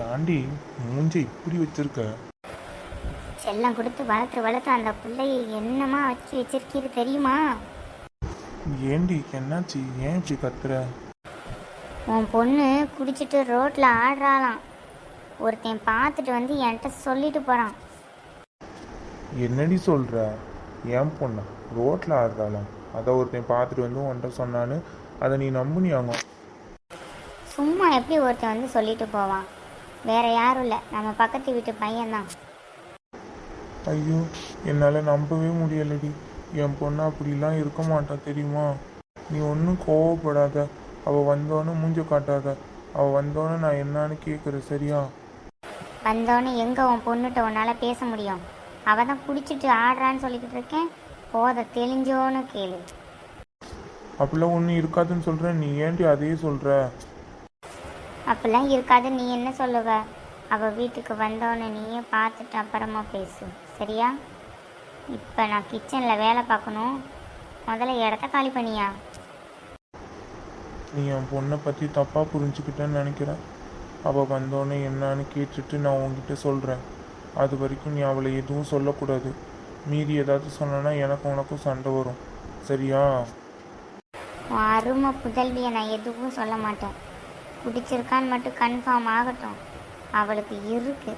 ஏன்டி மூஞ்ச இப்படி வச்சிருக்க? செல்லம் கொடுத்து வளர்த்து வளர்த்து அந்த பிள்ளையை என்னமா வச்சு வச்சிருக்கீரு தெரியுமா? ஏண்டி என்னாச்சு? ஏன் இப்படி கத்துற? உன் பொண்ணு குடிச்சிட்டு ரோட்டில் ஆடுறாளாம். ஒருத்தன் பார்த்துட்டு வந்து என்கிட்ட சொல்லிட்டு போகிறான். என்னடி சொல்ற? ஏன் பொண்ணா ரோட்ல ஆடுறாளாம்? அதை ஒருத்தன் பார்த்துட்டு வந்து உன்கிட்ட சொன்னான்னு அதை நீ நம்புனியாங்க? சும்மா எப்படி ஒருத்தன் வந்து சொல்லிட்டு போவான்? வேற யாரும் இல்லை, நம்ம பக்கத்து வீட்டு பையன்தான். ஐயோ, என்னால் நம்பவே முடியலடி. என் பொண்ணு அப்படிலாம் இருக்க மாட்டா தெரியுமா? நீ ஒன்றும் கோவப்படாத. அவள் வந்தோன்னு மூஞ்ச காட்டாத. அவள் வந்தோன்னு நான் என்னான்னு கேட்குறேன், சரியா? வந்தோன்னு எங்கே உன் பொண்ணுகிட்ட உன்னால் பேச முடியும்? அவள் தான் குடிச்சிட்டு ஆடுறான்னு சொல்லிக்கிட்டு இருக்கேன். போத தெளிஞ்சோன்னு கேளு. அப்படிலாம் ஒன்றும் இருக்காதுன்னு சொல்கிறேன், நீ ஏன்டி அதையே சொல்கிற? அப்படிலாம் இருக்காது. நீ என்ன சொல்லுவ? அவள் வீட்டுக்கு வந்தோன்னு நீயே பார்த்துட்டு அப்புறமா பேசு, சரியா? இப்போ நான் கிச்சனில் வேலை பார்க்கணும். முதல்ல இடத்த காலி பண்ணியா? நீ என் பொண்ணை பற்றி தப்பாக புரிஞ்சுக்கிட்டேன்னு நினைக்கிறேன். அவள் வந்தோடனே என்னான்னு கேட்டுட்டு நான் உன்கிட்ட சொல்கிறேன். அது வரைக்கும் நீ அவளை எதுவும் சொல்லக்கூடாது. மீறி ஏதாவது சொன்னேன்னா எனக்கும் உனக்கும் சண்டை வரும், சரியா? உன் அருமை புதல்வியை நான் எதுவும் சொல்ல மாட்டேன். பிடிச்சிருக்கான்னு மட்டும் கன்ஃபார்ம் ஆகட்டும். அவளுக்கு இருக்கு.